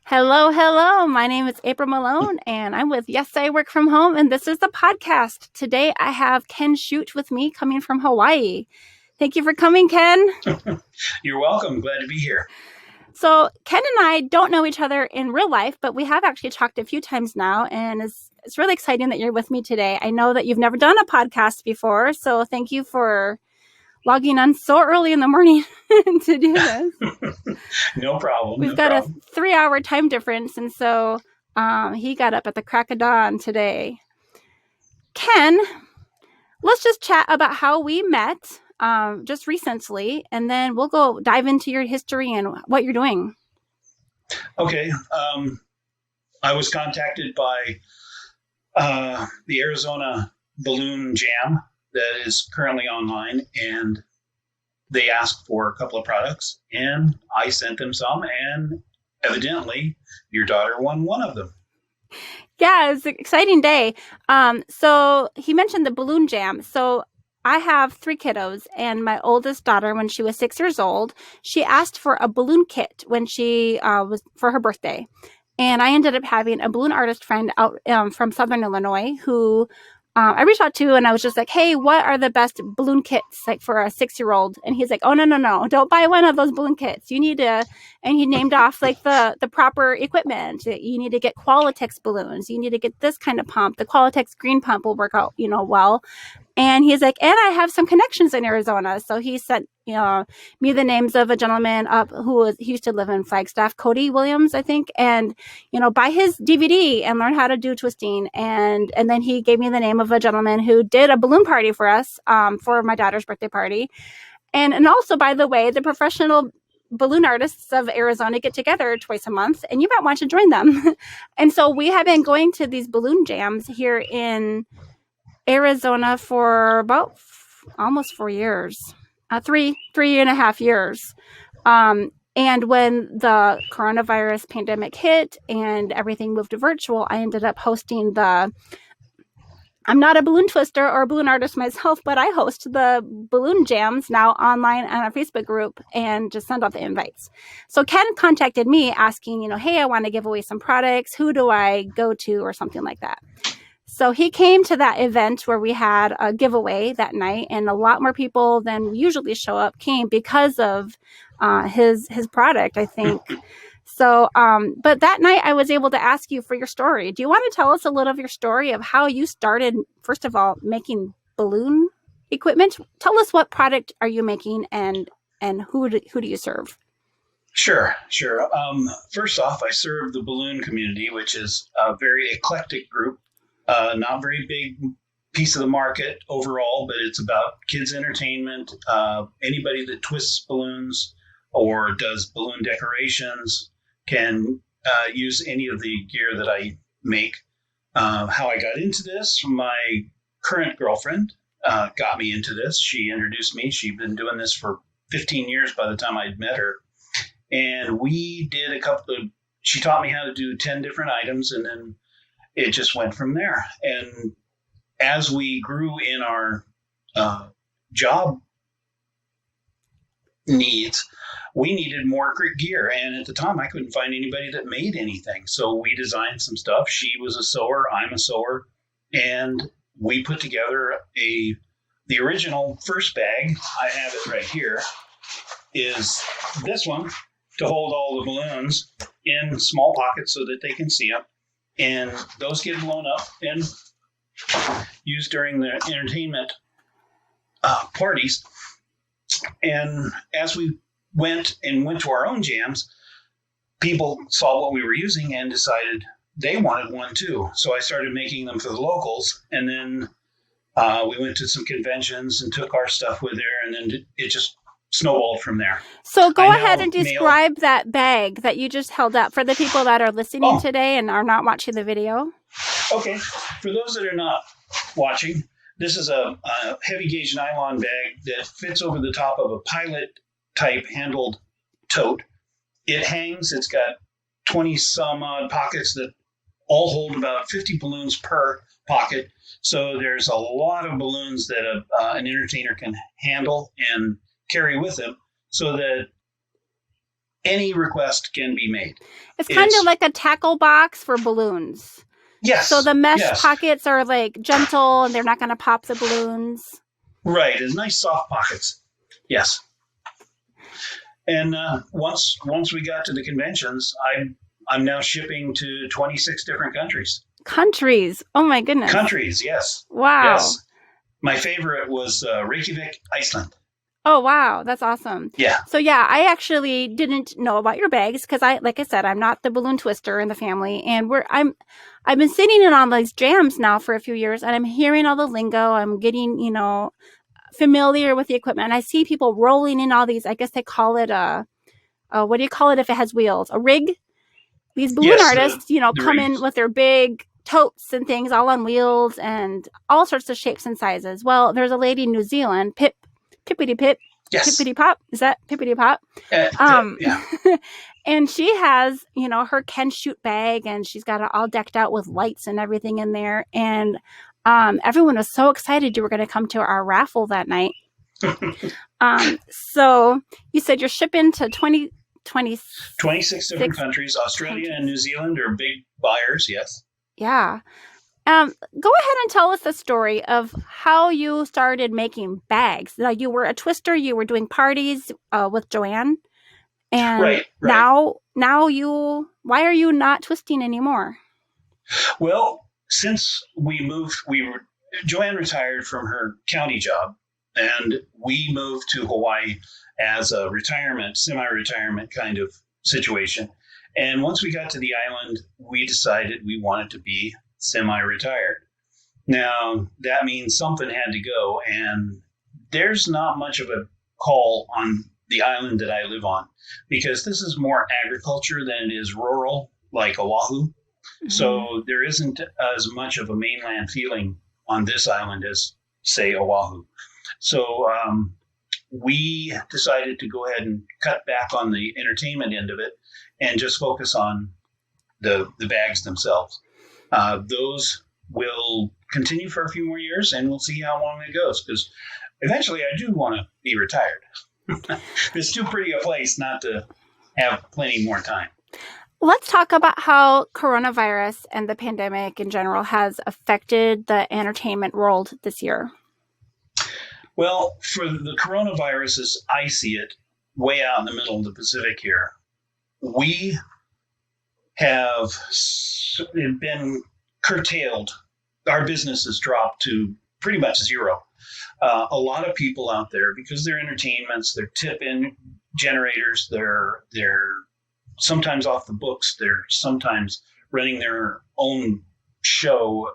Hello, hello. My name is April Malone, and I'm with Yes, I Work From Home, and this is the podcast. Today, I have Ken Shute with me coming from Hawaii. Thank you for coming, Ken. You're welcome. Glad to be here. So, Ken and I don't know each other in real life, but we have actually talked a few times now, and it's really exciting that you're with me today. I know that you've never done a podcast before, so thank you for logging on so early in the morning to do this. No problem. We've got a 3-hour time difference, and so he got up at the crack of dawn today. Ken, let's just chat about how we met just recently, and then we'll go dive into your history and what you're doing. Okay. I was contacted by the Arizona Balloon Jam that is currently online, and they asked for a couple of products, and I sent them some, and evidently your daughter won one of them. Yeah, it was an exciting day. So he mentioned the balloon jam. So I have 3 kiddos, and my oldest daughter, when she was 6 years old, she asked for a balloon kit when she was for her birthday. And I ended up having a balloon artist friend out from Southern Illinois who I reached out to, and I was just like, hey, what are the best balloon kits like for a 6-year-old? And he's like, oh, no, don't buy one of those balloon kits. You need to, and he named off like the proper equipment. You need to get Qualitex balloons. You need to get this kind of pump. The Qualitex green pump will work out, well. And he's like, and I have some connections in Arizona. So he sent, me the names of a gentleman he used to live in Flagstaff, Cody Williams, I think, and, buy his DVD and learn how to do twisting. And then he gave me the name of a gentleman who did a balloon party for us, for my daughter's birthday party. And also, by the way, the professional balloon artists of Arizona get together twice a month, and you might want to join them. And so we have been going to these balloon jams here in Arizona for about almost 4 years, 3.5 years. And when the coronavirus pandemic hit and everything moved to virtual, I ended up hosting I'm not a balloon twister or a balloon artist myself, but I host the balloon jams now online on our Facebook group and just send out the invites. So Ken contacted me asking, hey, I want to give away some products. Who do I go to or something like that? So he came to that event where we had a giveaway that night, and a lot more people than usually show up came because of his product, I think. So, but that night I was able to ask you for your story. Do you want to tell us a little of your story of how you started, first of all, making balloon equipment? Tell us what product are you making and who do you serve? Sure. First off, I serve the balloon community, which is a very eclectic group. Not very big piece of the market overall, but it's about kids entertainment. Anybody that twists balloons or does balloon decorations can use any of the gear that I make. How I got into this, my current girlfriend got me into this. She introduced me. She'd been doing this for 15 years by the time I'd met her. And we did she taught me how to do 10 different items, and then it just went from there. And as we grew in our job needs, we needed more gear. And at the time, I couldn't find anybody that made anything. So we designed some stuff. She was a sewer, I'm a sewer. And we put together the original first bag. I have it right here, is this one to hold all the balloons in small pockets so that they can see them. And those get blown up and used during the entertainment parties. And as we went to our own jams, people saw what we were using and decided they wanted one too. So I started making them for the locals. And then we went to some conventions and took our stuff with there. And then it just snowballed from there. So go ahead and describe that bag that you just held up for the people that are listening today and are not watching the video. Okay. For those that are not watching, this is a heavy gauge nylon bag that fits over the top of a pilot type handled tote. It hangs. It's got 20 some odd pockets that all hold about 50 balloons per pocket. So there's a lot of balloons that an entertainer can handle and carry with him, so that Any request can be made. It's kind of It's like a tackle box for balloons. So yes, the mesh yes, pockets are like gentle and they're not going to pop the balloons. right. It's nice soft pockets. Yes. And once we got to the conventions, I'm now shipping to 26 different countries. Countries. Oh my goodness. Countries, yes, Wow. yes. My favorite was Reykjavik, Iceland. Oh wow, that's awesome. Yeah. So yeah, I actually didn't know about your bags because like I said, I'm not the balloon twister in the family, and I've been sitting in on these jams now for a few years, and I'm hearing all the lingo. I'm getting familiar with the equipment, and I see people rolling in all these. I guess they call it what do you call it if it has wheels? A rig. These balloon Yes, artists, the come in rigs. with their big totes and things all on wheels and all sorts of shapes and sizes. Well, there's a lady in New Zealand, Pippity Pip, Yes. Pippity Pop. Is that Pippity Pop? Um, Yeah. and she has, her Ken Shute bag, and she's got it all decked out with lights and everything in there. And everyone was so excited you were going to come to our raffle that night. So you said you're shipping to 26 different countries. Australia and New Zealand are big buyers, yes. Yeah. Go ahead and tell us the story of how you started making bags. Now, you were a twister, you were doing parties with Joanne, and Right. now why are you not twisting anymore? Well, since we moved, Joanne retired from her county job, and we moved to Hawaii as a retirement, semi-retirement kind of situation. And once we got to the island, we decided we wanted to be semi-retired. Now, that means something had to go, and there's not much of a call on the island that I live on because this is more agriculture than it is rural, like Oahu. Mm-hmm. So there isn't as much of a mainland feeling on this island as, say, Oahu. So we decided to go ahead and cut back on the entertainment end of it and just focus on the bags themselves. Those will continue for a few more years, and we'll see how long it goes, because eventually I do want to be retired. It's too pretty a place not to have plenty more time. Let's talk about how coronavirus and the pandemic in general has affected the entertainment world this year. Well, for the coronavirus, as I see it, way out in the middle of the Pacific here, we have been curtailed. Our business has dropped to pretty much zero. A lot of people out there, because they're entertainments, they're tip-in generators, they're sometimes off the books, they're sometimes running their own show.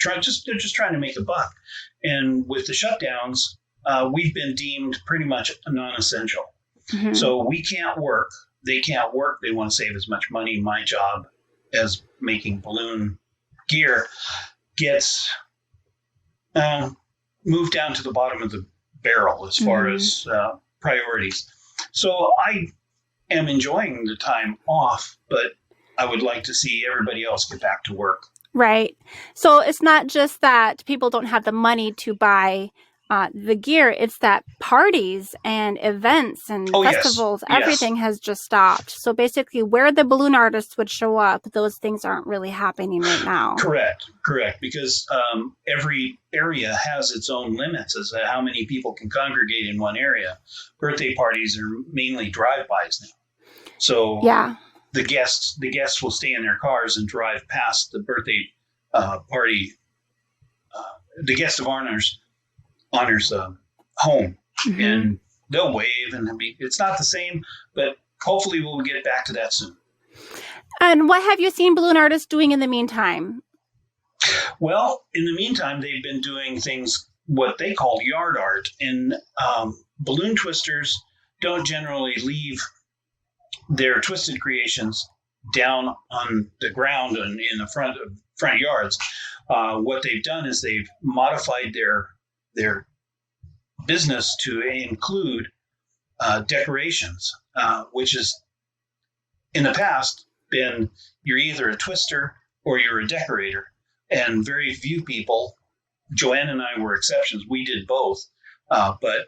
They're just trying to make a buck. And with the shutdowns, we've been deemed pretty much non-essential. Mm-hmm. So we can't work. They can't work. They want to save as much money. My job as making balloon gear gets moved down to the bottom of the barrel as far as priorities. So I am enjoying the time off, but I would like to see everybody else get back to work. Right. So it's not just that people don't have the money to buy the gear. It's that parties and events and festivals, everything has just stopped. So basically where the balloon artists would show up, those things aren't really happening right now. Correct. Because every area has its own limits as to how many people can congregate in one area. Birthday parties are mainly drive-bys now. So the guests will stay in their cars and drive past the birthday party, the guest of honors home, and they'll wave, and it's not the same, but hopefully we'll get back to that soon. And what have you seen balloon artists doing in the meantime? Well, in the meantime, they've been doing things what they call yard art, and balloon twisters don't generally leave their twisted creations down on the ground and in the front yards. What they've done is they've modified their business to include decorations, which is in the past been you're either a twister or you're a decorator, and very few people. Joanne and I were exceptions. We did both, but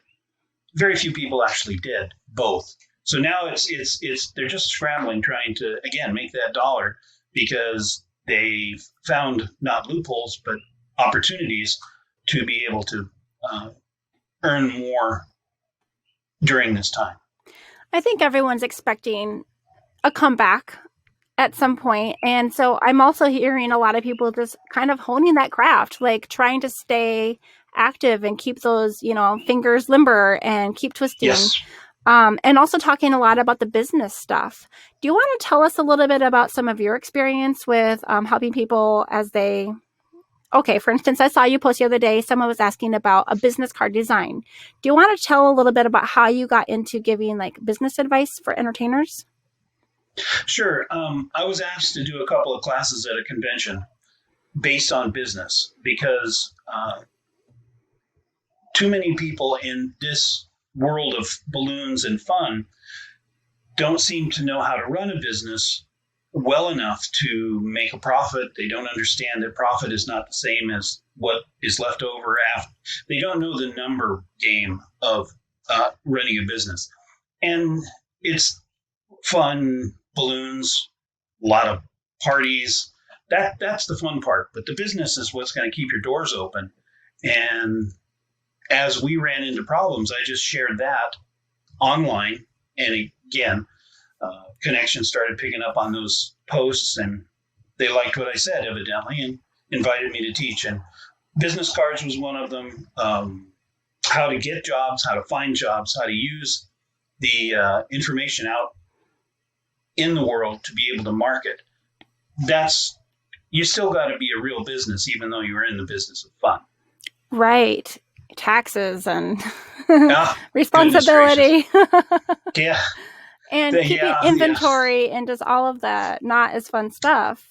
very few people actually did both. So now they're just scrambling, trying to again make that dollar because they've found not loopholes but opportunities to be able to earn more during this time. I think everyone's expecting a comeback at some point. And so I'm also hearing a lot of people just kind of honing that craft, like trying to stay active and keep those, fingers limber and keep twisting. Yes. And also talking a lot about the business stuff. Do you want to tell us a little bit about some of your experience with helping people as they... Okay, for instance, I saw you post the other day, someone was asking about a business card design. Do you want to tell a little bit about how you got into giving like business advice for entertainers? Sure. I was asked to do a couple of classes at a convention based on business because too many people in this world of balloons and fun don't seem to know how to run a business well enough to make a profit. They don't understand that profit is not the same as what is left over after. They don't know the number game of running a business. And it's fun, balloons, a lot of parties. That's the fun part. But the business is what's going to keep your doors open. And as we ran into problems, I just shared that online. And again, connections started picking up on those posts, and they liked what I said, evidently, and invited me to teach. And business cards was one of them. How to get jobs, how to find jobs, how to use the information out in the world to be able to market. You still got to be a real business, even though you're in the business of fun. Right. Taxes and responsibility. Yeah. And keeping inventory and just all of that, not as fun stuff.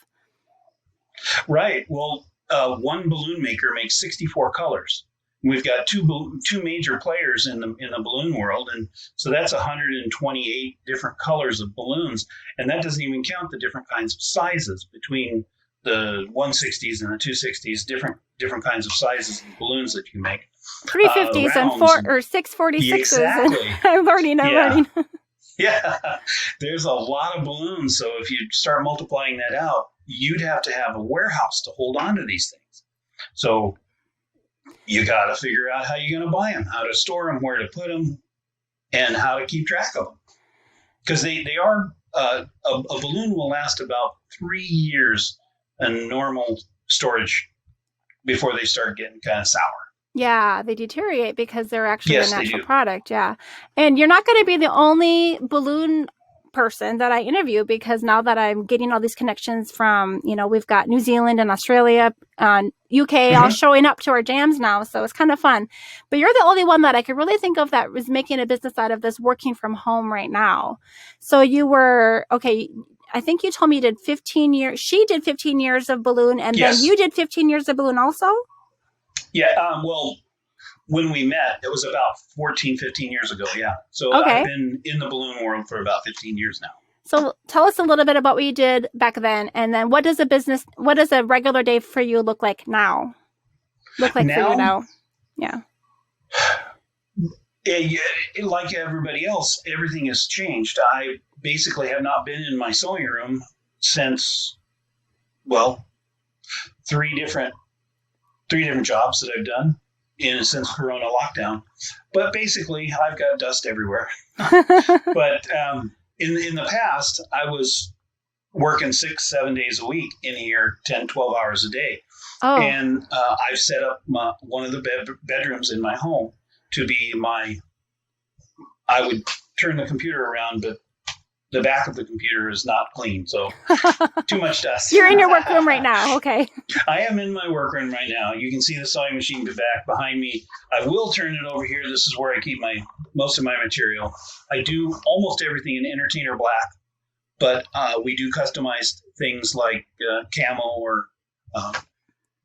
Right. Well, one balloon maker makes 64 colors. We've got two major players in the balloon world, and so that's 128 different colors of balloons, and that doesn't even count the different kinds of sizes between the 160s and the 260s, different kinds of sizes of balloons that you make. 350s and 646s. Exactly. I'm learning. Yeah, there's a lot of balloons. So if you start multiplying that out, you'd have to have a warehouse to hold on to these things. So you got to figure out how you're going to buy them, how to store them, where to put them, and how to keep track of them. Because they are, a balloon will last about 3 years in normal storage before they start getting kind of sour. Yeah, they deteriorate because they're actually a natural product. Yeah. And you're not going to be the only balloon person that I interview, because now that I'm getting all these connections from, we've got New Zealand and Australia, UK, all showing up to our jams now. So it's kind of fun. But you're the only one that I could really think of that was making a business out of this, working from home right now. So you were, okay, I think you told me you did 15 years. She did 15 years of balloon, and then you did 15 years of balloon also? Yeah, well, when we met, it was about 14, 15 years ago, yeah. So I've been in the balloon world for about 15 years now. So tell us a little bit about what you did back then, and then what does a regular day for you look like now? For you now? Yeah. Like everybody else, everything has changed. I basically have not been in my sewing room since, three different jobs that I've done since Corona lockdown. But basically, I've got dust everywhere. But in the past, I was working 6-7 days a week in here, 10, 12 hours a day. Oh. And I've set up one of the bedrooms in my home to be I would turn the computer around, but the back of the computer is not clean, so too much dust. You're in your workroom right now, okay. I am in my workroom right now. You can see the sewing machine back behind me. I will turn it over here. This is where I keep most of my material. I do almost everything in Entertainer Black, but we do customized things like camo or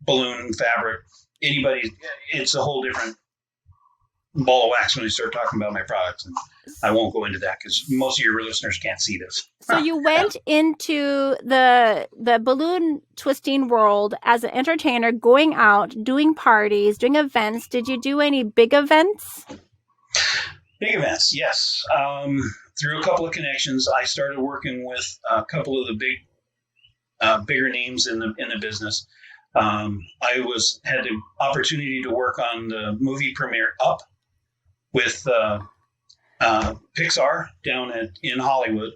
balloon fabric. It's a whole different ball of wax when we start talking about my products, and I won't go into that because most of your listeners can't see this. So you went into the balloon twisting world as an entertainer, going out, doing parties, doing events. Did you do any big events? Big events, yes. Through a couple of connections, I started working with a couple of the bigger names in the business. I had the opportunity to work on the movie premiere Up with Pixar down in Hollywood.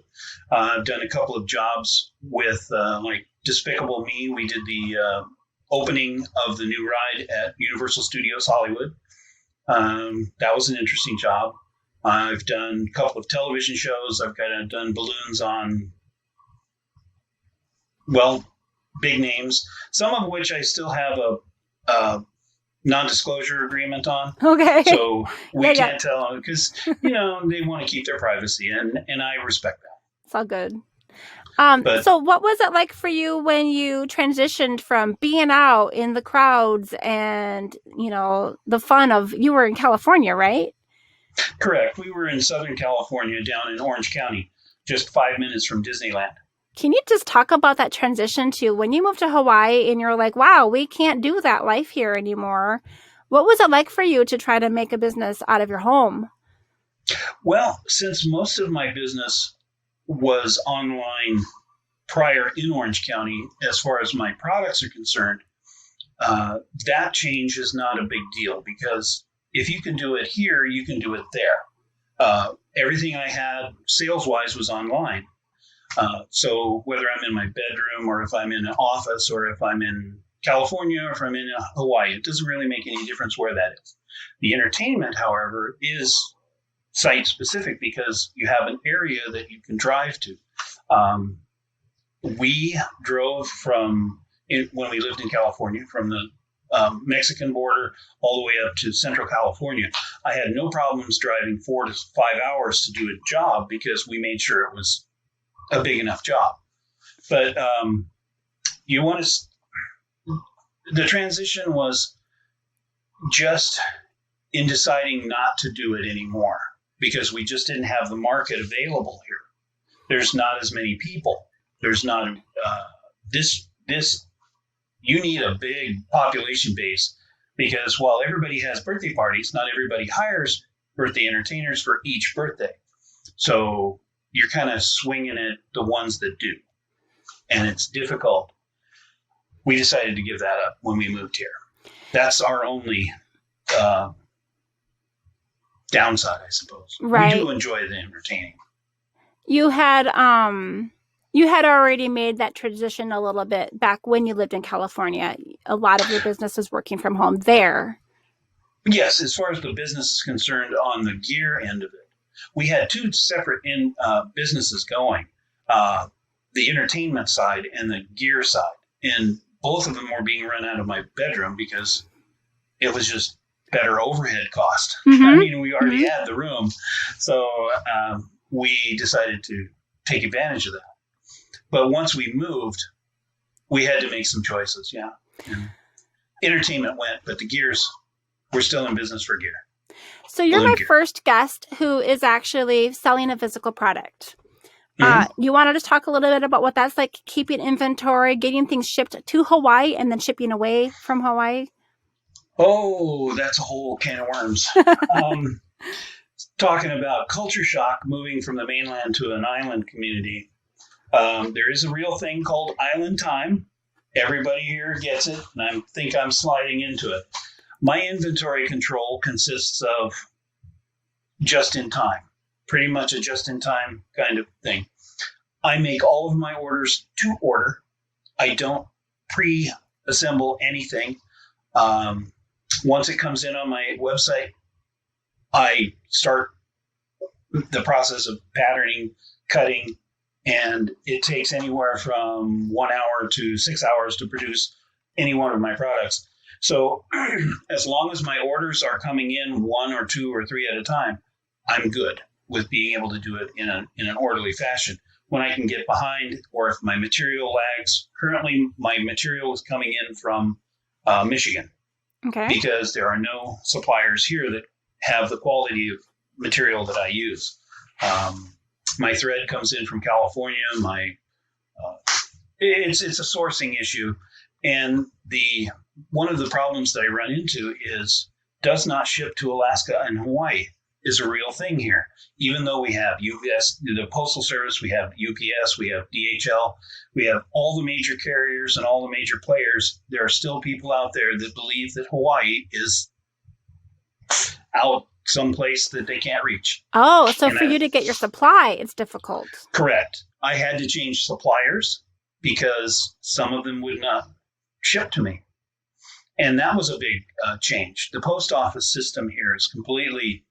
I've done a couple of jobs with like Despicable Me. We did the opening of the new ride at Universal Studios Hollywood. That was an interesting job. I've done a couple of television shows. I've done balloons on, well, big names, some of which I still have a non-disclosure agreement on. Okay. So we Yeah. can't tell because, they want to keep their privacy, and I respect that. It's all good. But So what was it like for you when you transitioned from being out in the crowds and, the fun of, you were in California, right? correct, we were in Southern California down in Orange County, just 5 minutes from Disneyland. Can you just talk about that transition to when you moved to Hawaii and you're like, wow, we can't do that life here anymore? What was it like for you to try to make a business out of your home? Well, since most of my business was online prior in Orange County, as far as my products are concerned, that change is not a big deal because if you can do it here, you can do it there. Everything I had sales wise was online. So whether I'm in my bedroom or if I'm in an office or if I'm in California or if I'm in Hawaii, it doesn't really make any difference where that is. The entertainment, however, is site specific because you have an area that you can drive to. We drove when we lived in California, from the Mexican border all the way up to Central California. I had no problems driving 4 to 5 hours to do a job because we made sure it was a big enough job. But the transition was just in deciding not to do it anymore because we just didn't have the market available here. There's not as many people. There's not you need a big population base because while everybody has birthday parties, not everybody hires birthday entertainers for each birthday. So you're kind of swinging at the ones that do, and it's difficult. We decided to give that up when we moved here. That's our only downside, I suppose. Right. We do enjoy the entertaining. You had already made that transition a little bit back when you lived in California. A lot of your business is working from home there. Yes, as far as the business is concerned on the gear end of it, we had two separate businesses going, the entertainment side and the gear side. And both of them were being run out of my bedroom because it was just better overhead cost. Mm-hmm. I mean, we already had the room. So we decided to take advantage of that. But once we moved, we had to make some choices, yeah. And entertainment went, but the gears, we're still in business for gear. So you're my first guest who is actually selling a physical product. Mm-hmm. You wanted to talk a little bit about what that's like, keeping inventory, getting things shipped to Hawaii, and then shipping away from Hawaii? Oh, that's a whole can of worms. Talking about culture shock, moving from the mainland to an island community. There is a real thing called island time. Everybody here gets it, and I think I'm sliding into it. My inventory control consists of just in time, pretty much a just in time kind of thing. I make all of my orders to order. I don't pre-assemble anything. Once it comes in on my website, I start the process of patterning, cutting, and it takes anywhere from 1 hour to 6 hours to produce any one of my products. So as long as my orders are coming in 1 or 2 or 3 at a time, I'm good with being able to do it in an orderly fashion. When I can get behind or if my material lags, currently my material is coming in from Michigan. Okay. Because there are no suppliers here that have the quality of material that I use. My thread comes in from California. It's a sourcing issue, and one of the problems that I run into is does not ship to Alaska and Hawaii. is a real thing here. Even though we have UPS, the Postal Service, we have UPS, we have DHL, we have all the major carriers and all the major players, there are still people out there that believe that Hawaii is out someplace that they can't reach. Oh, so for you to get your supply, it's difficult. Correct. I had to change suppliers because some of them would not ship to me. And that was a big change. The post office system here is completely,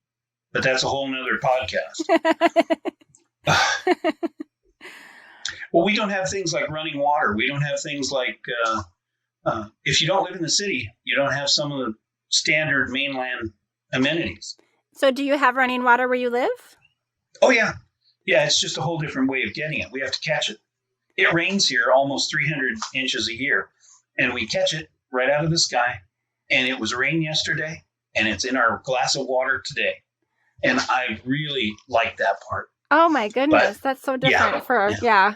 but that's a whole nother podcast. Well, we don't have things like running water. We don't have things like, if you don't live in the city, you don't have some of the standard mainland amenities. So do you have running water where you live? Oh, yeah. Yeah, it's just a whole different way of getting it. We have to catch it. It rains here almost 300 inches a year, and we catch it right out of the sky. And it was rain yesterday, and it's in our glass of water today. And I really like that part. Oh, my goodness. That's so different yeah.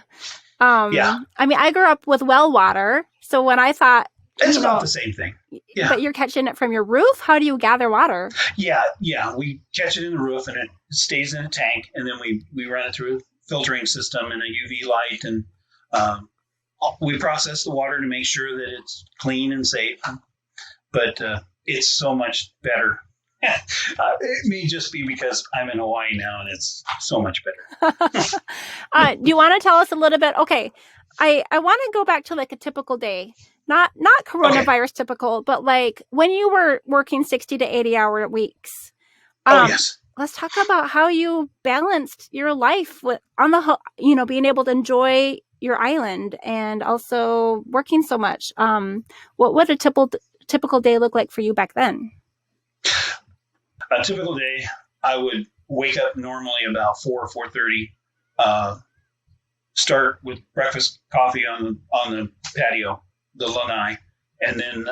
I mean, I grew up with well water. So when I thought, it's about the same thing. Yeah. But you're catching it from your roof? How do you gather water? Yeah. We catch it in the roof, and it stays in a tank, and then we run it through a filtering system and a UV light, and we process the water to make sure that it's clean and safe. But it's so much better. It may just be because I'm in Hawaii now, and it's so much better. Do you want to tell us a little bit? Okay, I want to go back to like a typical day. Not coronavirus typical, but like when you were working 60 to 80-hour weeks. Yes. Let's talk about how you balanced your life with being able to enjoy your island and also working so much. What would a typical day look like for you back then? A typical day, I would wake up normally about 4 or 4:30. Start with breakfast coffee on the patio, the lanai, and then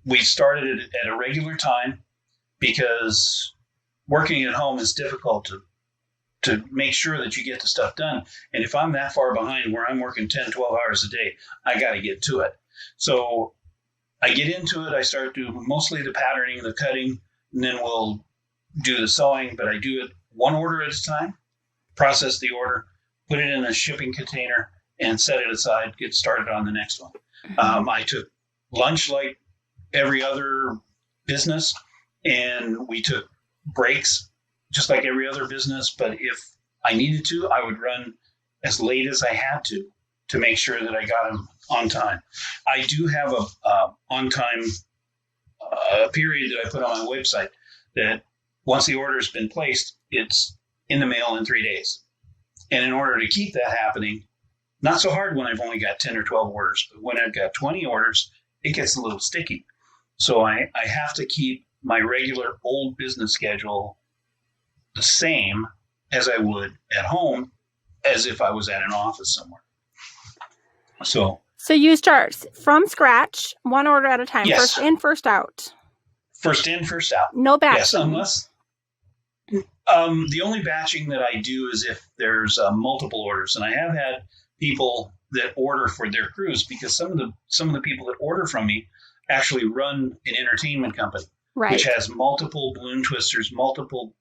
we started it at a regular time because working at home is difficult to make sure that you get the stuff done. And if I'm that far behind where I'm working 10, 12 hours a day, I got to get to it. So I get into it. I start doing mostly the patterning, the cutting, and then we'll do the sewing. But I do it one order at a time, process the order, put it in a shipping container, and set it aside, get started on the next one. I took lunch like every other business, and we took breaks just like every other business. But if I needed to, I would run as late as I had to make sure that I got them on time. I do have a on-time period that I put on my website that once the order has been placed, it's in the mail in 3 days. And in order to keep that happening, not so hard when I've only got 10 or 12 orders, but when I've got 20 orders, it gets a little sticky. So I have to keep my regular old business schedule the same as I would at home as if I was at an office somewhere. So you start from scratch, one order at a time. Yes. First in, first out. First in, first out. No batching. Yes, unless the only batching that I do is if there's multiple orders, and I have had people that order for their crews because some of the people that order from me actually run an entertainment company, right, which has multiple balloon twisters, multiple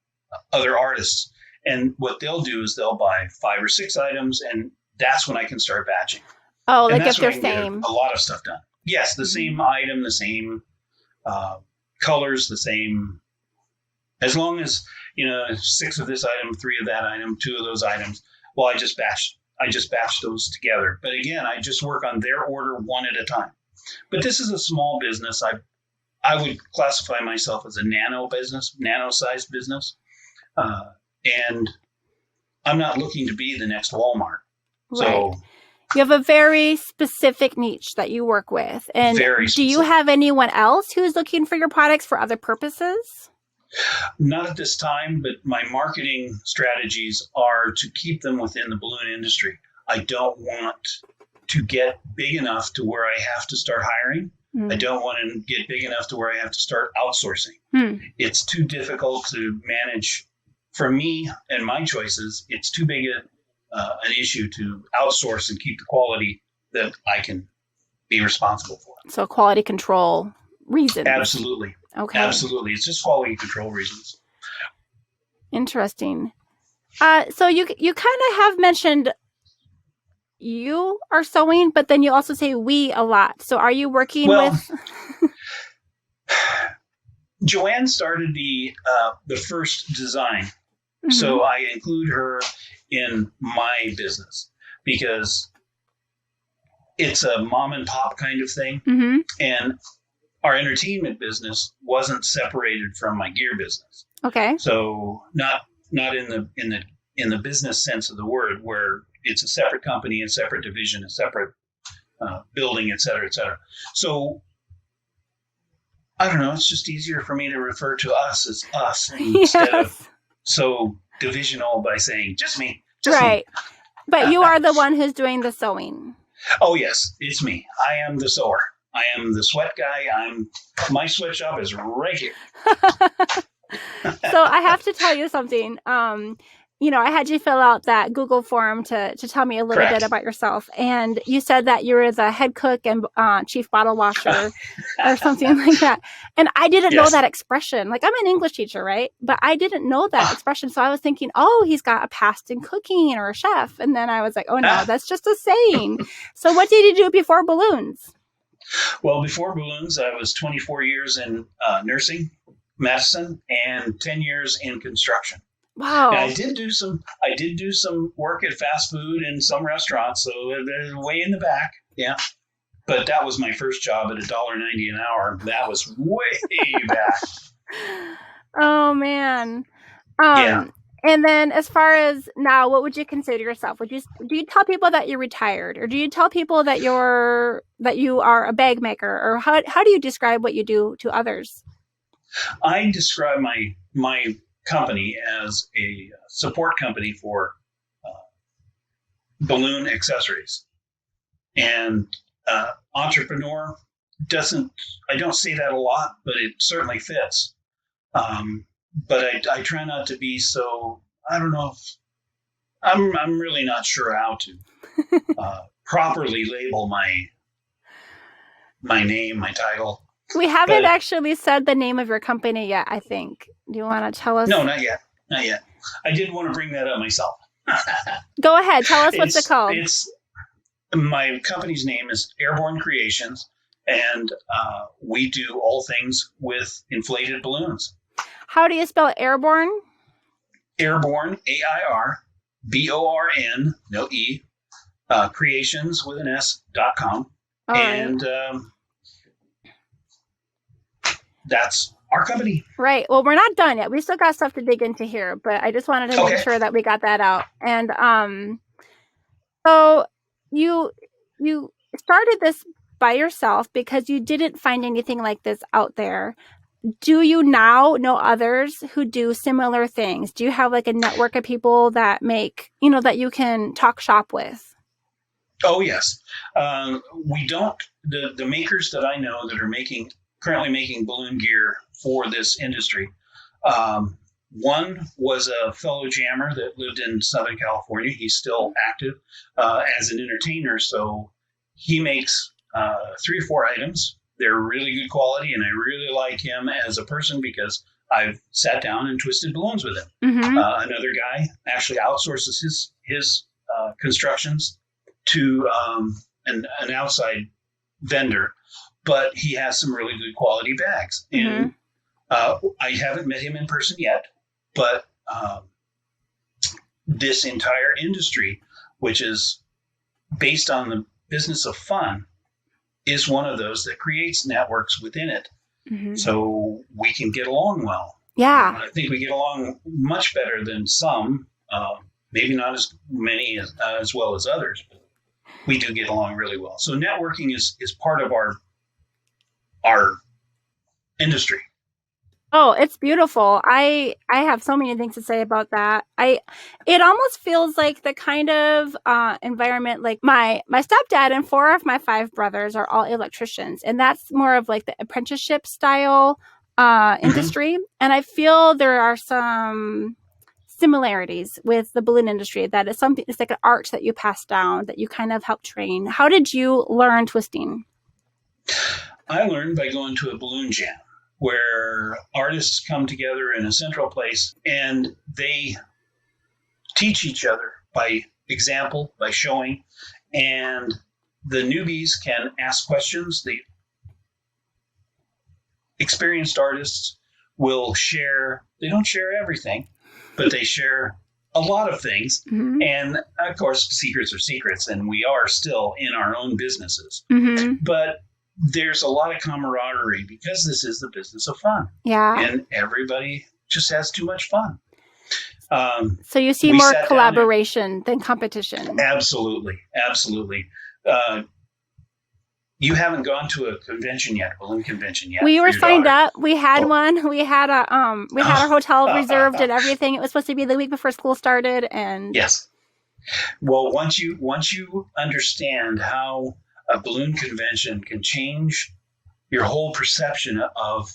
other artists, and what they'll do is they'll buy 5 or 6 items, and that's when I can start batching. Oh, and like if they're same. A lot of stuff done. Yes, the same item, the same colors, the same. As long as 6 of this item, 3 of that item, 2 of those items. Well, I just batch those together. But again, I just work on their order one at a time. But this is a small business. I would classify myself as a nano-sized business, and I'm not looking to be the next Walmart. Right. So you have a very specific niche that you work with. And do you have anyone else who's looking for your products for other purposes? Not at this time, but my marketing strategies are to keep them within the balloon industry. I don't want to get big enough to where I have to start hiring. I don't want to get big enough to where I have to start outsourcing. It's too difficult to manage. For me and my choices, it's too big an issue to outsource and keep the quality that I can be responsible for. So quality control reasons. Absolutely. Okay. Absolutely. It's just quality control reasons. Interesting. So you kind of have mentioned you are sewing, but then you also say we a lot. So are you working Well, with? Joanne started the first design, Mm-hmm. so I include her in my business because it's a mom and pop kind of thing, Mm-hmm. and our entertainment business wasn't separated from my gear business. Okay. So not in the business sense of the word, where it's a separate company, a separate division, a separate building, et cetera, et cetera. So I don't know. It's just easier for me to refer to us as us instead of Yes. so divisional by saying just me, just me. Right. But you are the one who's doing the sewing. Oh yes, it's me. I am the sewer. I am the sweat guy. My sweatshop is right here. So I have to tell you something. I had you fill out that Google form to tell me a little bit Correct. about yourself, and you said that you were the head cook and chief bottle washer, or something like that. And I didn't know Yes. that expression. Like, I'm an English teacher, right? But I didn't know that expression, so I was thinking, oh, he's got a past in cooking or a chef, and then I was like, oh no, that's just a saying. So what did you do before balloons? Well, before balloons, I was 24 years in nursing, medicine, and 10 years in construction. And Wow. I did do some work at fast food and some restaurants, so they're way in the back. Yeah. But that was my first job at $1.90 an hour. That was way back. Oh man. Yeah. And then as far as now, what would you consider yourself? Do you tell people that you're retired, or do you tell people that you are a bag maker, or how do you describe what you do to others? I describe my company as a support company for balloon accessories. And entrepreneur doesn't, I don't say that a lot, but it certainly fits. But I try not to be so, I don't know if, I'm really not sure how to properly label my name, my title. We haven't But actually said the name of your company yet, I think. Do you want to tell us? no, not yet. Not yet. I did want to bring that up myself. Go ahead. Tell us what's it called. My company's name is Airborne Creations, and we do all things with inflated balloons. How do you spell it? Airborne? Airborne, AIRBORN, no E, creations with an S.com. All And that's our company. Right. Well, we're not done yet. We still got stuff to dig into here, but I just wanted to make sure that we got that out. And so you started this by yourself because you didn't find anything like this out there. Do you now know others who do similar things? Do you have like a network of people that make, that you can talk shop with? Oh, yes. We don't, the makers that I know that are currently making balloon gear for this industry. One was a fellow jammer that lived in Southern California. He's still active as an entertainer. So he makes 3 or 4 items. They're really good quality, and I really like him as a person because I've sat down and twisted balloons with him. Mm-hmm. Another guy actually outsources his constructions to an outside vendor, but he has some really good quality bags. Mm-hmm. And I haven't met him in person yet, but this entire industry, which is based on the business of fun, is one of those that creates networks within it. Mm-hmm. So we can get along well. Yeah. I think we get along much better than some, maybe not as many as well as others, but we do get along really well. So networking is part of our industry. Oh, it's beautiful. I have so many things to say about that. It almost feels like the kind of environment, like my stepdad and 4 of my 5 brothers are all electricians, and that's more of like the apprenticeship style industry. And I feel there are some similarities with the balloon industry. That is something, it's like an art that you pass down, that you kind of help train. How did you learn twisting? I learned by going to a balloon jam. where artists come together in a central place and they teach each other by example, by showing, and the newbies can ask questions. The experienced artists will share, they don't share everything, but they share a lot of things. Mm-hmm. And of course, secrets are secrets, and we are still in our own businesses. Mm-hmm. But there's a lot of camaraderie because this is the business of fun. Yeah. And everybody just has too much fun. So you see more collaboration than competition. Absolutely. Absolutely. You haven't gone to a convention yet, balloon convention yet. We were signed up. We had one. We had our hotel reserved and everything. It was supposed to be the week before school started, and yes. Well, once you understand how a balloon convention can change your whole perception of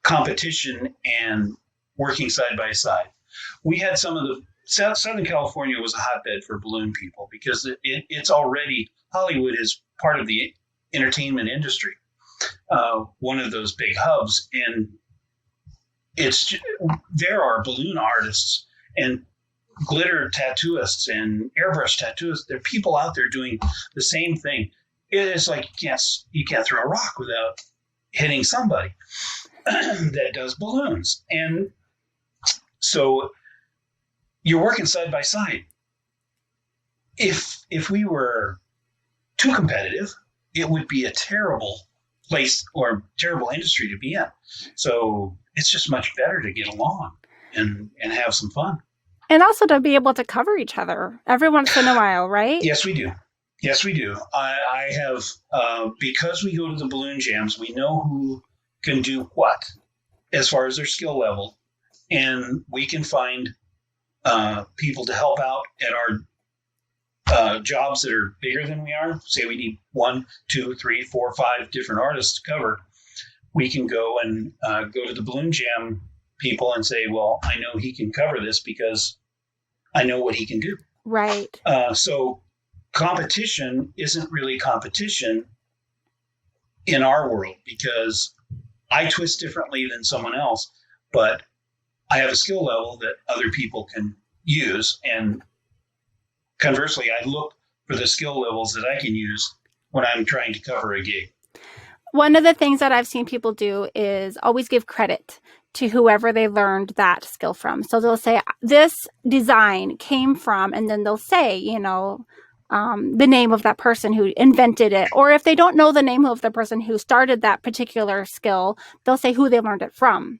competition and working side by side. We had some of the Southern California was a hotbed for balloon people because it's already, Hollywood is part of the entertainment industry, one of those big hubs, and there are balloon artists and glitter tattooists and airbrush tattooists. There are people out there doing the same thing. It is like you can't throw a rock without hitting somebody that does balloons, and so you're working side by side. If we were too competitive, it would be a terrible place or terrible industry to be in. So it's just much better to get along and have some fun. And also to be able to cover each other every once in a while, right? Yes, we do. Yes, we do. I have, because we go to the balloon jams, we know who can do what as far as their skill level. And we can find people to help out at our jobs that are bigger than we are. Say we need 1, 2, 3, 4, 5 different artists to cover. We can go and go to the balloon jam people and say, well, I know he can cover this because I know what he can do. Right. So competition isn't really competition in our world because I twist differently than someone else, but I have a skill level that other people can use. And conversely, I look for the skill levels that I can use when I'm trying to cover a gig. One of the things that I've seen people do is always give credit to whoever they learned that skill from. So they'll say, this design came from, and then they'll say, the name of that person who invented it. Or if they don't know the name of the person who started that particular skill, they'll say who they learned it from.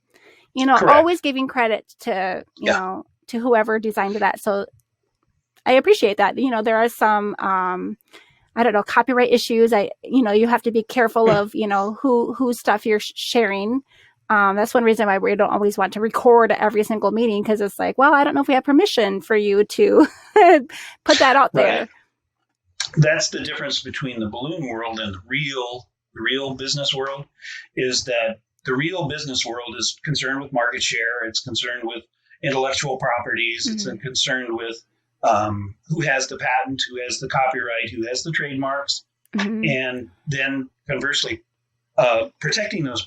Correct. Always giving credit to, to whoever designed that. So I appreciate that. There are some, copyright issues. You have to be careful of, whose stuff you're sharing. That's one reason why we don't always want to record every single meeting, because it's like, well, I don't know if we have permission for you to put that out there. Right. That's the difference between the balloon world and the real business world, is that the real business world is concerned with market share. It's concerned with intellectual properties. Mm-hmm. It's concerned with who has the patent, who has the copyright, who has the trademarks, mm-hmm. and then conversely, protecting those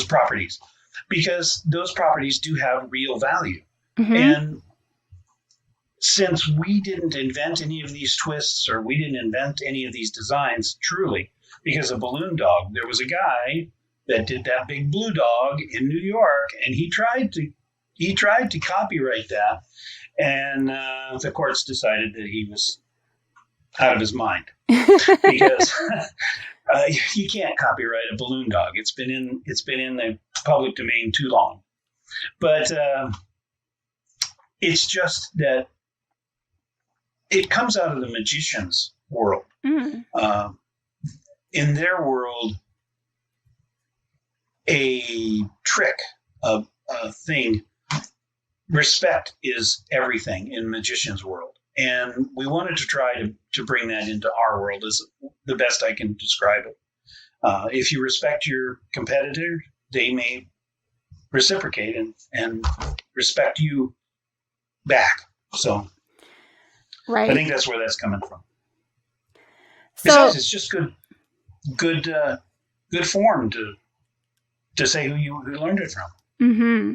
properties, because those properties do have real value. Mm-hmm. And since we didn't invent any of these twists, or we didn't invent any of these designs, truly, because a balloon dog, there was a guy that did that big blue dog in New York, and he tried to copyright that, and the courts decided that he was out of his mind because you can't copyright a balloon dog. It's been in the public domain too long. But it's just that it comes out of the magician's world. Mm. In their world, a trick, a thing, respect is everything in magician's world. And we wanted to try to bring that into our world as the best I can describe it. If you respect your competitor, they may reciprocate and respect you back. So right. I think that's where that's coming from. Besides, it's just good form to to say who learned it from.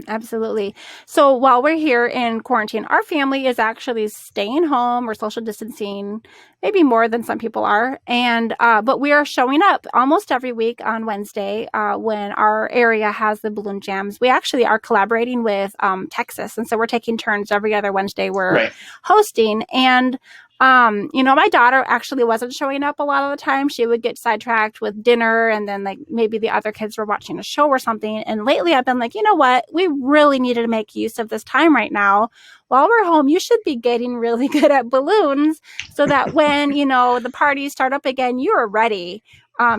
Absolutely. So while we're here in quarantine, our family is actually staying home. We're social distancing, maybe more than some people are. And but we are showing up almost every week on Wednesday when our area has the balloon jams. We actually are collaborating with Texas, and so we're taking turns every other Wednesday. We're hosting, and my daughter actually wasn't showing up a lot of the time. She would get sidetracked with dinner, and then like maybe the other kids were watching a show or something. And lately I've been like, you know what? We really needed to make use of this time right now. While we're home, you should be getting really good at balloons so that when, the parties start up again, you're ready.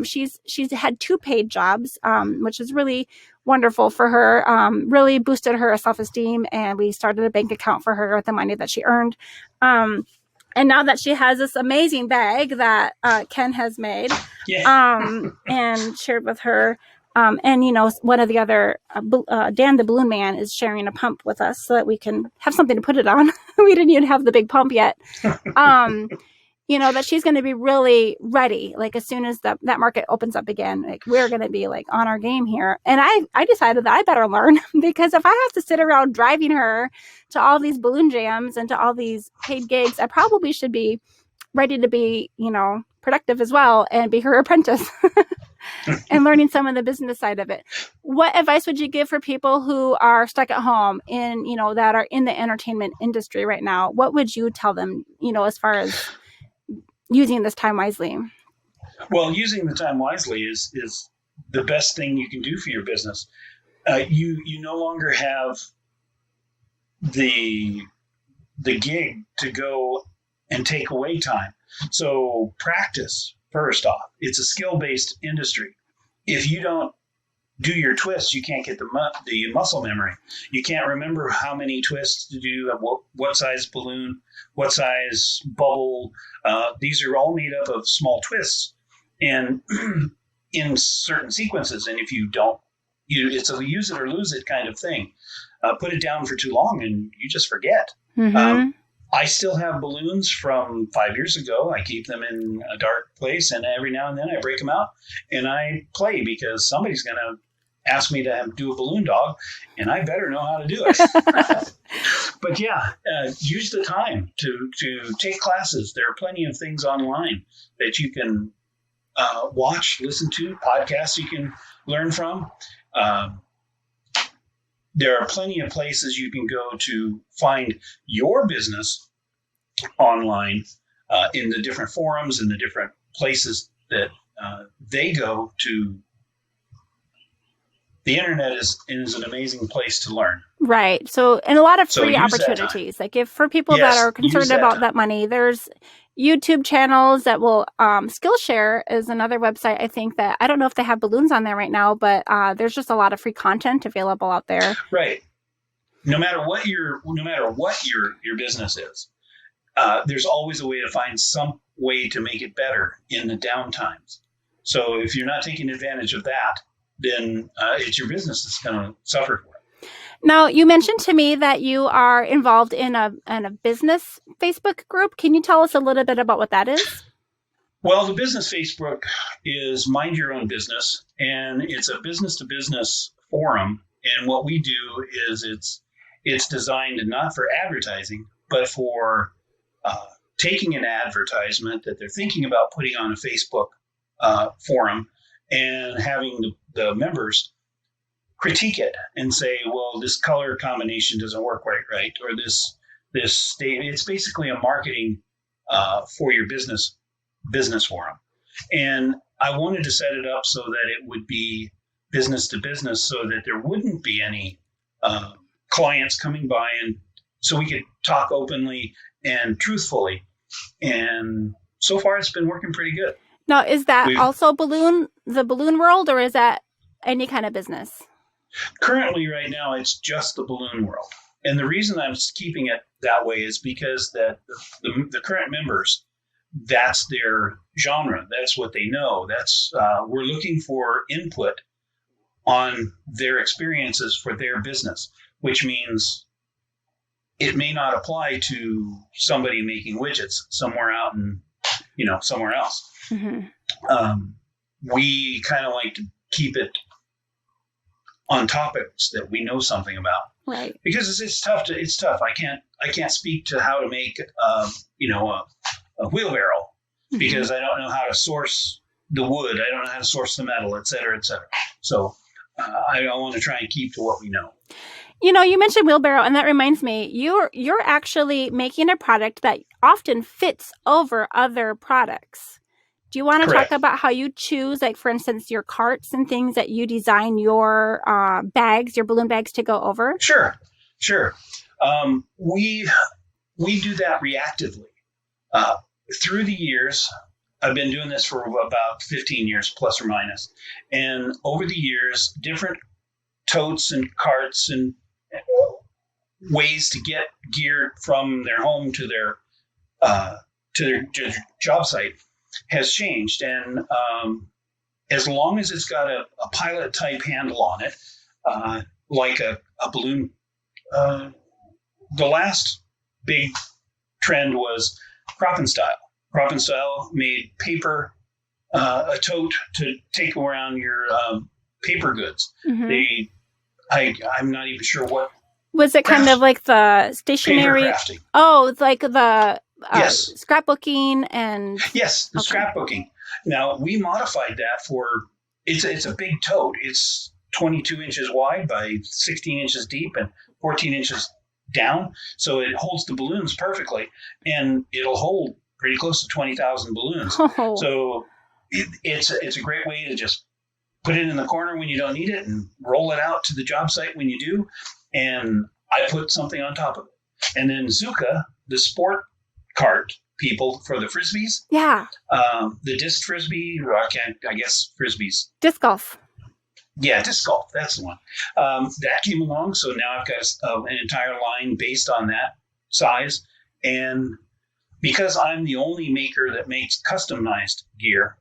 She's had 2 paid jobs, which is really wonderful for her, really boosted her self-esteem. And we started a bank account for her with the money that she earned. And now that she has this amazing bag that Ken has made and shared with her, and one of the other, Dan the balloon man, is sharing a pump with us so that we can have something to put it on. We didn't even have the big pump yet. That she's going to be really ready. Like as soon as that market opens up again, like we're going to be like on our game here. And I decided that I better learn because if I have to sit around driving her to all these balloon jams and to all these paid gigs, I probably should be ready to be, productive as well and be her apprentice and learning some of the business side of it. What advice would you give for people who are stuck at home in, that are in the entertainment industry right now? What would you tell them, as far as using this time wisely? Well, using the time wisely is the best thing you can do for your business. You no longer have the gig to go and take away time. So practice first off. It's a skill-based industry. If you don't do your twists, you can't get the muscle memory. You can't remember how many twists to do, what size balloon, what size bubble. These are all made up of small twists and in certain sequences. And if you don't, it's a use it or lose it kind of thing. Put it down for too long and you just forget. I still have balloons from 5 years ago. I keep them in a dark place, and every now and then I break them out and I play because somebody's going to ask me to do a balloon dog, and I better know how to do it. But use the time to take classes. There are plenty of things online that you can watch, listen to, podcasts you can learn from. There are plenty of places you can go to find your business online in the different forums and the different places that they go to. The internet is an amazing place to learn. Right. So, and a lot of free opportunities. Like for people that are concerned about that money, there's YouTube channels that will, Skillshare is another website. I think that, I don't know if they have balloons on there right now, but there's just a lot of free content available out there. Right. No matter what your business is, there's always a way to find some way to make it better in the downtimes. So if you're not taking advantage of that, then it's your business that's going to suffer for it. Now, you mentioned to me that you are involved in a business Facebook group. Can you tell us a little bit about what that is? Well, the business Facebook is Mind Your Own Business, and it's a business-to-business forum. And what we do is it's designed not for advertising, but for taking an advertisement that they're thinking about putting on a Facebook forum and having the members critique it and say, well, this color combination doesn't work right, or this state. It's basically a marketing for your business forum. And I wanted to set it up so that it would be business to business, so that there wouldn't be any clients coming by, and so we could talk openly and truthfully. And so far, it's been working pretty good. Now, is that also the balloon world, or is that any kind of business? Currently, right now, it's just the balloon world. And the reason I'm keeping it that way is because that the current members, that's their genre. That's what they know. That's we're looking for input on their experiences for their business, which means it may not apply to somebody making widgets somewhere out in, somewhere else. Mm-hmm. We kind of like to keep it on topics that we know something about. Right. Because it's tough. It's tough. I can't speak to how to make a wheelbarrow because I don't know how to source the wood. I don't know how to source the metal, et cetera, et cetera. So I want to try and keep to what we know. You mentioned wheelbarrow, and that reminds me, you're actually making a product that often fits over other products. Do you want to Correct. talk about how you choose, like, for instance, your carts and things that you design your bags, your balloon bags to go over? Sure. We do that reactively. Through the years, I've been doing this for about 15 years, plus or minus. And over the years, different totes and carts and ways to get gear from their home to their job site has changed. And as long as it's got a pilot type handle on it, like a balloon, the last big trend was crop and style. Crop and style made paper a tote to take around your paper goods. Mm-hmm. I'm not even sure what. Was it kind of like the stationery? Paper crafting. Oh, it's like the Yes. Scrapbooking and... Yes, the Okay. scrapbooking. Now, we modified that for, it's a big tote. It's 22 inches wide by 16 inches deep and 14 inches down. So it holds the balloons perfectly, and it'll hold pretty close to 20,000 balloons. Oh. So it's a great way to just put it in the corner when you don't need it and roll it out to the job site when you do. And I put something on top of it. And then Zuka, the sport cart people for the frisbees. Yeah. The disc frisbee, I guess frisbees. Disc golf. Yeah, disc golf. That's the one. That came along. So now I've got an entire line based on that size. And because I'm the only maker that makes customized gear,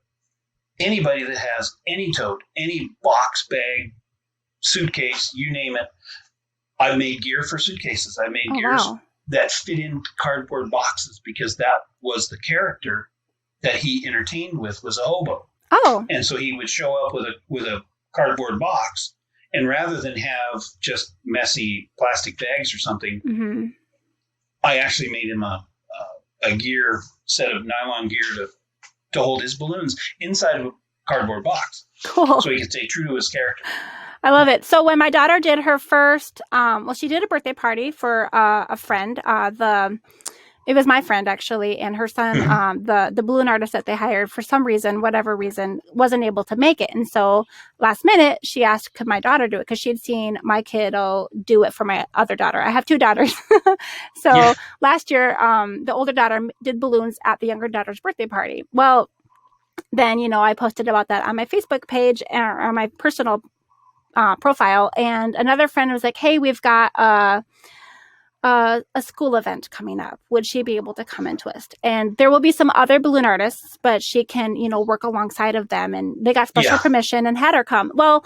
anybody that has any tote, any box, bag, suitcase, you name it, I've made gear for suitcases. I've made gears that fit in cardboard boxes because that was the character that he entertained with, was a hobo. Oh. And so he would show up with a cardboard box, and rather than have just messy plastic bags or something, Mm-hmm. I actually made him a gear set of nylon gear to hold his balloons inside of a cardboard box. Cool. So he could stay true to his character. I love it. So when my daughter did her first, she did a birthday party for a friend. It was my friend actually, and her son, the balloon artist that they hired, for some reason, whatever reason, wasn't able to make it. And so last minute, she asked, could my daughter do it? Because she had seen my kiddo do it for my other daughter. I have two daughters. So last year, the older daughter did balloons at the younger daughter's birthday party. Well, then, I posted about that on my Facebook page or on my personal profile, and another friend was like, hey, we've got a school event coming up. Would she be able to come and twist? And there will be some other balloon artists, but she can, work alongside of them. And they got special permission and had her come. Well,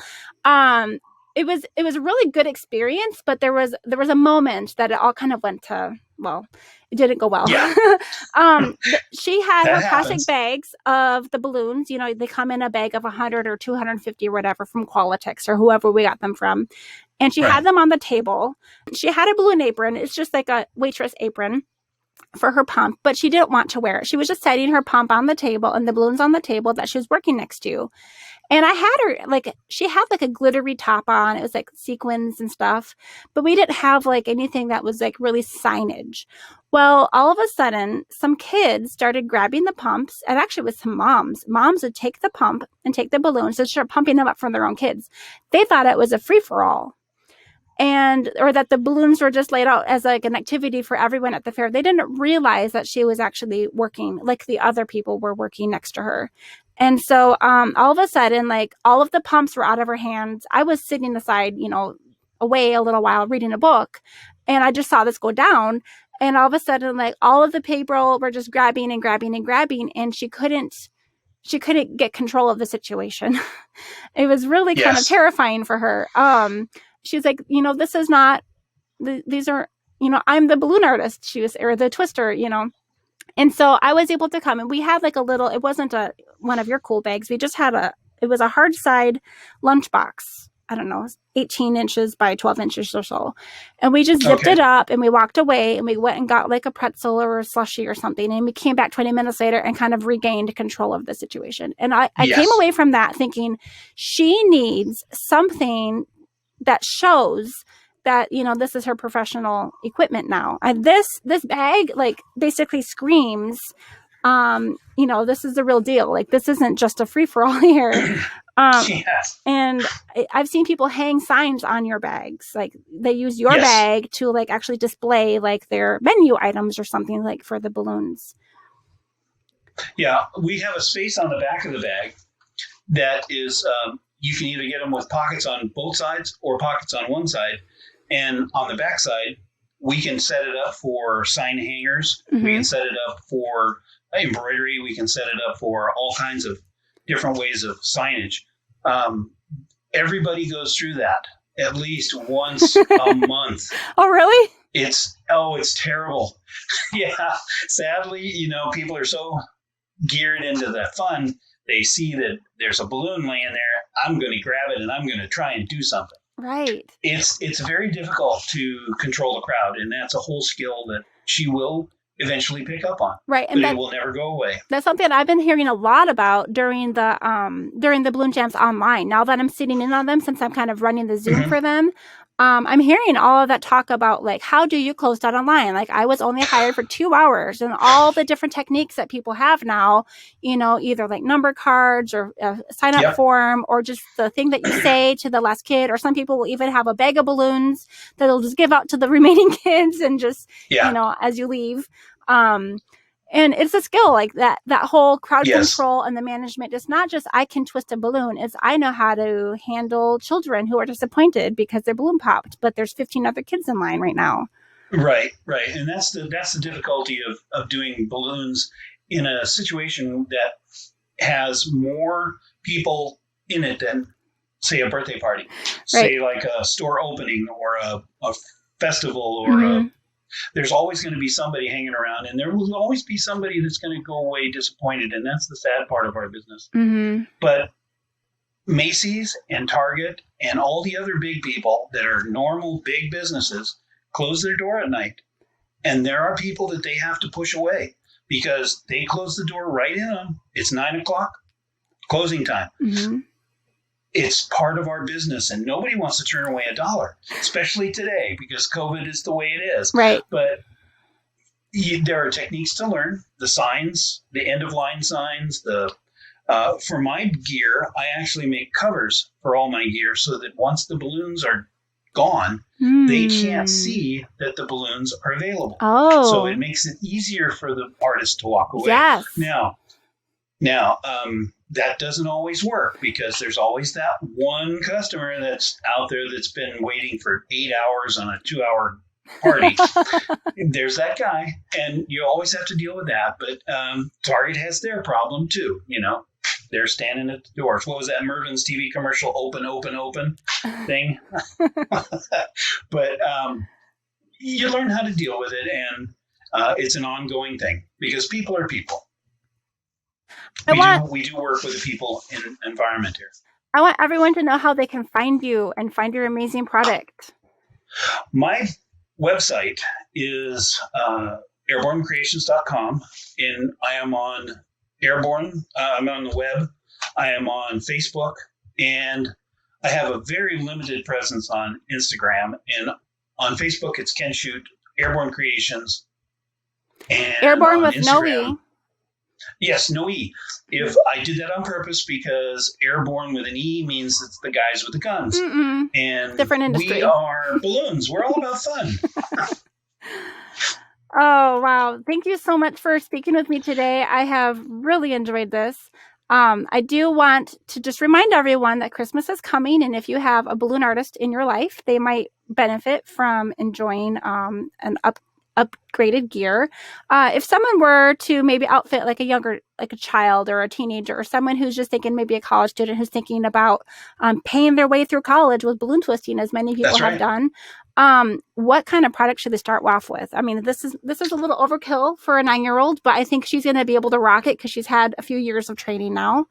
it was a really good experience, but there was a moment that it all kind of went to, it didn't go well. Yeah. She had That her plastic happens. bags of the balloons. They come in a bag of 100 or 250 or whatever from Qualitix or whoever we got them from. And she had them on the table. She had a balloon apron. It's just like a waitress apron for her pump, but she didn't want to wear it. She was just setting her pump on the table and the balloons on the table that she was working next to. And I had her, she had a glittery top on. It was sequins and stuff, but we didn't have anything that was really signage. Well, all of a sudden, some kids started grabbing the pumps, and actually it was some moms. Moms would take the pump and take the balloons and start pumping them up from their own kids. They thought it was a free-for-all. Or that the balloons were just laid out as an activity for everyone at the fair. They didn't realize that she was actually working, like the other people were working next to her. And so all of a sudden, all of the pumps were out of her hands. I was sitting aside, away a little while reading a book, and I just saw this go down. And all of a sudden, all of the people were just grabbing and grabbing and grabbing, and she couldn't get control of the situation. It was really kind of terrifying for her. She was like, this is not, these are, I'm the balloon artist, or the twister, And so I was able to come, and we had a little, it wasn't one of your cool bags. We just had it was a hard side lunchbox. I don't know, 18 inches by 12 inches or so. And we just zipped Okay. it up and we walked away and we went and got like a pretzel or a slushie or something. And we came back 20 minutes later and kind of regained control of the situation. And I came Yes. away from that thinking she needs something that shows that, you know, this is her professional equipment now. And this bag like basically screams, you know, this is the real deal. Like, this isn't just a free for all here. Yes. And I've seen people hang signs on your bags. Like, they use your Yes. bag to like actually display like their menu items or something, like for the balloons. Yeah, we have a space on the back of the bag that is, you can either get them with pockets on both sides or pockets on one side. And on the back side, we can set it up for sign hangers. Mm-hmm. We can set it up for embroidery. We can set it up for all kinds of different ways of signage. Everybody goes through that at least once a month. Oh, really? It's terrible. Yeah. Sadly, you know, people are so geared into the fun. They see that there's a balloon laying there. I'm going to grab it and I'm going to try and do something. Right. It's very difficult to control the crowd, and that's a whole skill that she will eventually pick up on. Right, and but it will never go away. That's something I've been hearing a lot about during the balloon jams online. Now that I'm sitting in on them, since I'm kind of running the Zoom for them, I'm hearing all of that talk about like, how do you close that online? Like, I was only hired for 2 hours, and all the different techniques that people have now, you know, either like number cards or a sign up form, or just the thing that you say to the last kid, or some people will even have a bag of balloons that they'll just give out to the remaining kids and just, you know, as you leave. And it's a skill, like that whole crowd control and the management. It's not just I can twist a balloon. It's I know how to handle children who are disappointed because their balloon popped, but there's 15 other kids in line right now. Right. And that's the difficulty of doing balloons in a situation that has more people in it than, say, a birthday party, say like a store opening or a festival or there's always going to be somebody hanging around, and there will always be somebody that's going to go away disappointed. And that's the sad part of our business. But Macy's and Target and all the other big people that are normal big businesses close their door at night. And there are people that they have to push away because they close the door right in them. It's 9:00 closing time. It's part of our business, and nobody wants to turn away $1, especially today because COVID is the way it is. Right. But there are techniques to learn. The signs, the end of line signs. For my gear, I actually make covers for all my gear so that once the balloons are gone, they can't see that the balloons are available. Oh. So it makes it easier for the artist to walk away. Yes. Now, that doesn't always work because there's always that one customer that's out there that's been waiting for 8 hours on a 2-hour party. There's that guy, and you always have to deal with that. But Target has their problem too. You know, they're standing at the doors. What was that Mervin's TV commercial? Open, open, open thing. But you learn how to deal with it, and it's an ongoing thing because people are people. We do work with the people in environment here. I want everyone to know how they can find you and find your amazing product. My website is airbornecreations.com, and I am on Airborne. I'm on the web. I am on Facebook, and I have a very limited presence on Instagram. And on Facebook, it's Ken Shute, Airborne Creations. And Airborne with Instagram, no E. Yes, no E. If I did that on purpose because airborne with an E means it's the guys with the guns. And different industry. We are balloons. We're all about fun. Oh, wow. Thank you so much for speaking with me today. I have really enjoyed this. I do want to just remind everyone that Christmas is coming, and if you have a balloon artist in your life, they might benefit from enjoying an upgraded gear. If someone were to maybe outfit like a child or a teenager, or someone who's just thinking, maybe a college student who's thinking about paying their way through college with balloon twisting, as many people have done, what kind of product should they start off with? I mean, this is a little overkill for a 9-year-old, but I think she's going to be able to rock it because she's had a few years of training now.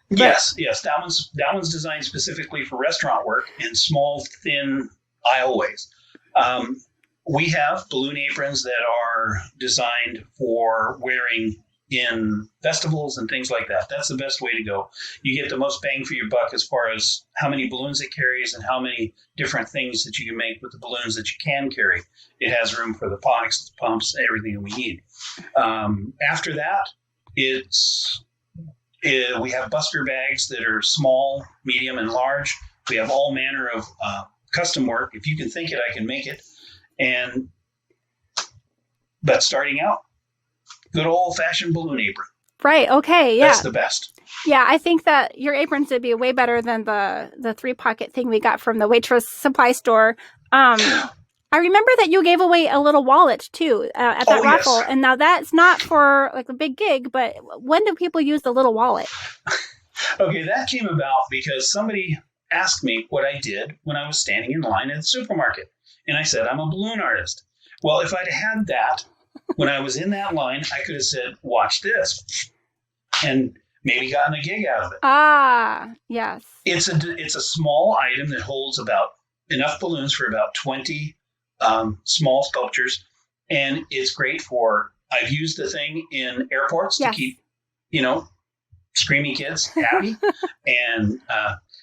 But Yes. That one's designed specifically for restaurant work and small, thin aisleways. Um, we have balloon aprons that are designed for wearing in festivals and things like that. That's the best way to go. You get the most bang for your buck as far as how many balloons it carries and how many different things that you can make with the balloons that you can carry. It has room for the pox, pumps, everything that we need. After that, it's we have buster bags that are small, medium, and large. We have all manner of custom work. If you can think it, I can make it. And but starting out, good old fashioned balloon apron. right, okay, yeah. That's the best. Yeah, I think that your aprons would be way better than the 3-pocket thing we got from the waitress supply store. I remember that you gave away a little wallet too at that raffle, Yes. and now that's not for like a big gig. But when do people use the little wallet? Okay, that came about because somebody asked me what I did when I was standing in line at the supermarket, and I said I'm a balloon artist. Well, if I'd had that when I was in that line, I could have said, "Watch this," and maybe gotten a gig out of it. Ah, yes. It's a small item that holds about enough balloons for about 20 small sculptures, and it's great for. I've used the thing in airports to Yes. keep, screamy kids happy, and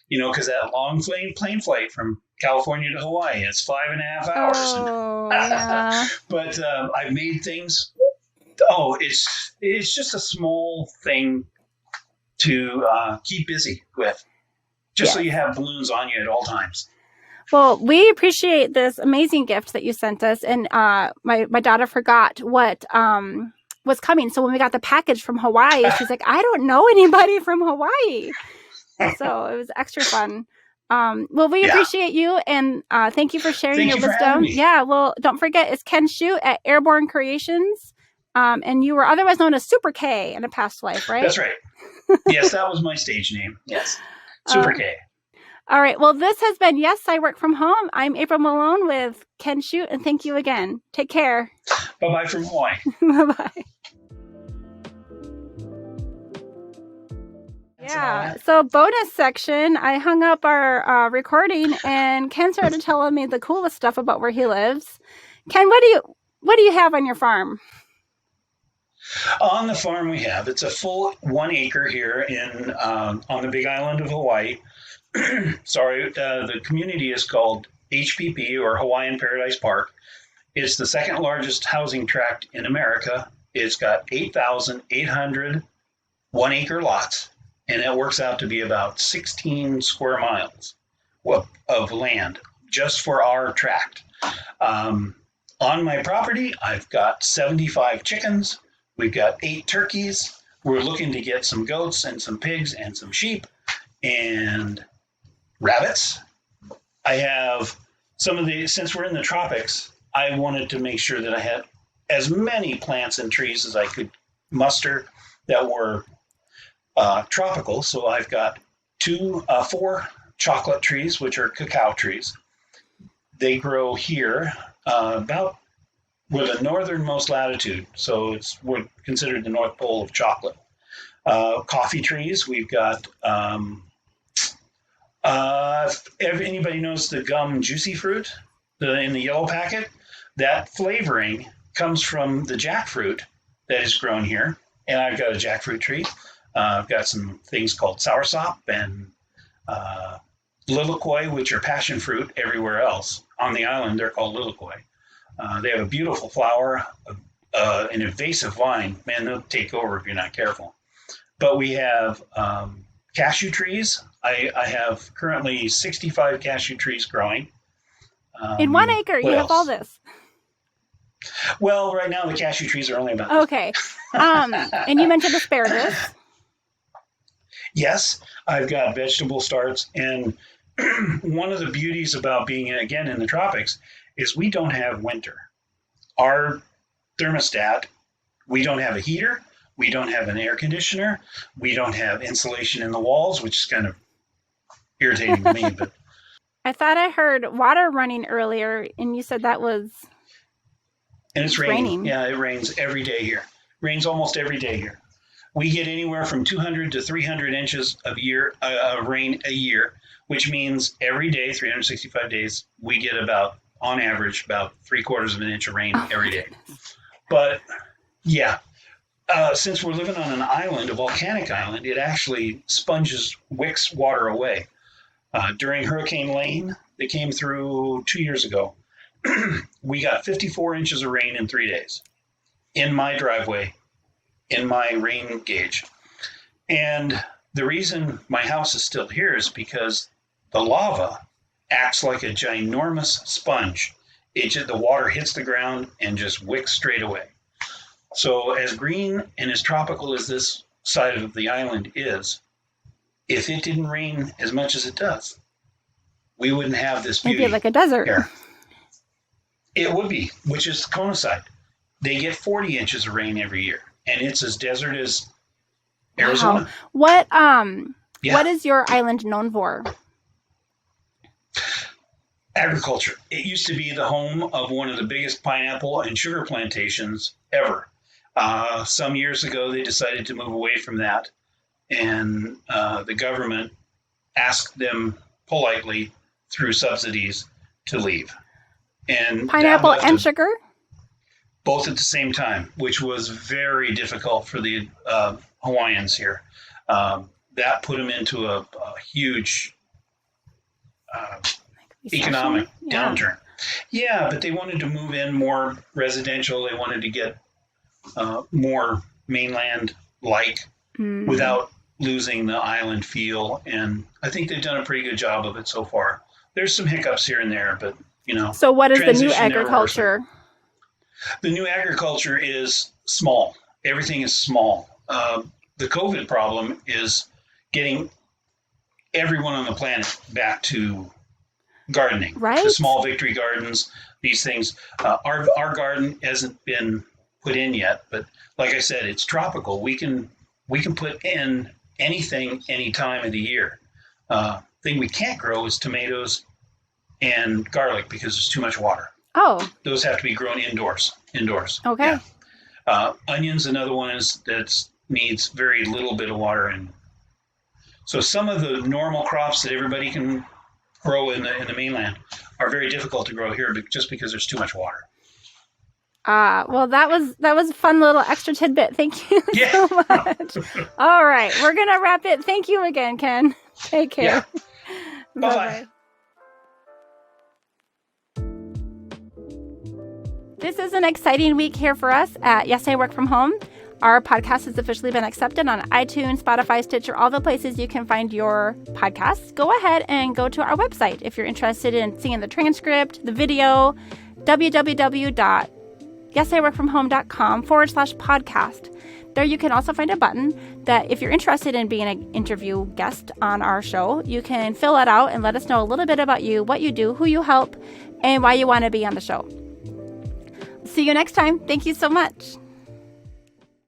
because that long plane flight from California to Hawaii, it's 5.5 hours. Oh, yeah. But I've made things. Oh, it's just a small thing to keep busy with, just so you have balloons on you at all times. Well, we appreciate this amazing gift that you sent us, and my daughter forgot what was coming. So when we got the package from Hawaii, she's like, "I don't know anybody from Hawaii," so it was extra fun. Well, we appreciate you, and thank you for sharing Thank your you for having wisdom. me. Yeah, well, don't forget, it's Ken Shute at Airborne Creations, and you were otherwise known as Super K in a past life, right? That's right. Yes, that was my stage name. Yes, Super K. All right. Well, this has been Yes, I Work From Home. I'm April Malone with Ken Shute, and thank you again. Take care. Bye-bye from Hawaii. Bye-bye. Yeah. So bonus section, I hung up our recording, and Ken started telling me the coolest stuff about where he lives. Ken, what do you have on your farm? On the farm it's a full 1 acre here on the Big Island of Hawaii. Sorry, the community is called HPP, or Hawaiian Paradise Park. It's the second largest housing tract in America. It's got 8,800 1-acre lots, and it works out to be about 16 square miles of land just for our tract. On my property, I've got 75 chickens. We've got 8 turkeys. We're looking to get some goats and some pigs and some sheep and rabbits. I have since we're in the tropics, I wanted to make sure that I had as many plants and trees as I could muster that were tropical. So I've got 4 chocolate trees, which are cacao trees. They grow here about we're the northernmost latitude, so we're considered the North Pole of chocolate. Coffee trees, we've got. If anybody knows the gum Juicy Fruit in the yellow packet, that flavoring comes from the jackfruit that is grown here, and I've got a jackfruit tree. I've got some things called soursop and lilikoi, which are passion fruit everywhere else. On the island, they're called lilikoi. They have a beautiful flower, an invasive vine. Man, they'll take over if you're not careful. But we have cashew trees. I have currently 65 cashew trees growing. In 1 acre, you have all this. Well, right now the cashew trees are only about. Okay. And you mentioned asparagus. Yes, I've got vegetable starts, and one of the beauties about being again in the tropics is we don't have winter. Our thermostat, we don't have a heater, we don't have an air conditioner, we don't have insulation in the walls, which is kind of irritating to me. But I thought I heard water running earlier, and you said that was. And it's raining. Yeah, it rains every day here. Rains almost every day here. We get anywhere from 200 to 300 inches of rain a year, which means every day, 365 days, we get on average, about 3/4 of an inch of rain every day. But yeah, since we're living on an island, a volcanic island, it actually wicks water away. During Hurricane Lane, that came through 2 years ago, we got 54 inches of rain in 3 days in my driveway, in my rain gauge. And the reason my house is still here is because the lava acts like a ginormous sponge. The water hits the ground and just wicks straight away. So as green and as tropical as this side of the island is, if it didn't rain as much as it does, we wouldn't have this beauty. It'd be like a desert. Here. It would be, which is Kona side. They get 40 inches of rain every year, and it's as desert as Arizona. Wow. What is your island known for? Agriculture. It used to be the home of one of the biggest pineapple and sugar plantations ever. Some years ago, they decided to move away from that, and the government asked them politely through subsidies to leave. And pineapple and sugar? Both at the same time, which was very difficult for the Hawaiians here. That put them into a huge economic downturn. Yeah, but they wanted to move in more residential. They wanted to get more mainland-like without losing the island feel. And I think they've done a pretty good job of it so far. There's some hiccups here and there, but, So what is the new agriculture? The new agriculture is small. Everything is small. The COVID problem is getting everyone on the planet back to gardening, right? The small victory gardens, these things. Our garden hasn't been put in yet, but like I said, it's tropical. We can put in anything any time of the year. Thing we can't grow is tomatoes and garlic because there's too much water. Oh, those have to be grown indoors. Okay. Yeah. Onions, another one that needs very little bit of water, and so some of the normal crops that everybody can grow in the mainland are very difficult to grow here just because there's too much water. Well, that was a fun little extra tidbit. Thank you so much. All right, we're gonna wrap it. Thank you again, Ken. Take care. Yeah. Bye-bye. This is an exciting week here for us at Yes, I Work From Home. Our podcast has officially been accepted on iTunes, Spotify, Stitcher, all the places you can find your podcasts. Go ahead and go to our website if you're interested in seeing the transcript, the video, www.yesiworkfromhome.com/podcast. There you can also find a button that if you're interested in being an interview guest on our show, you can fill it out and let us know a little bit about you, what you do, who you help, and why you want to be on the show. See you next time. Thank you so much.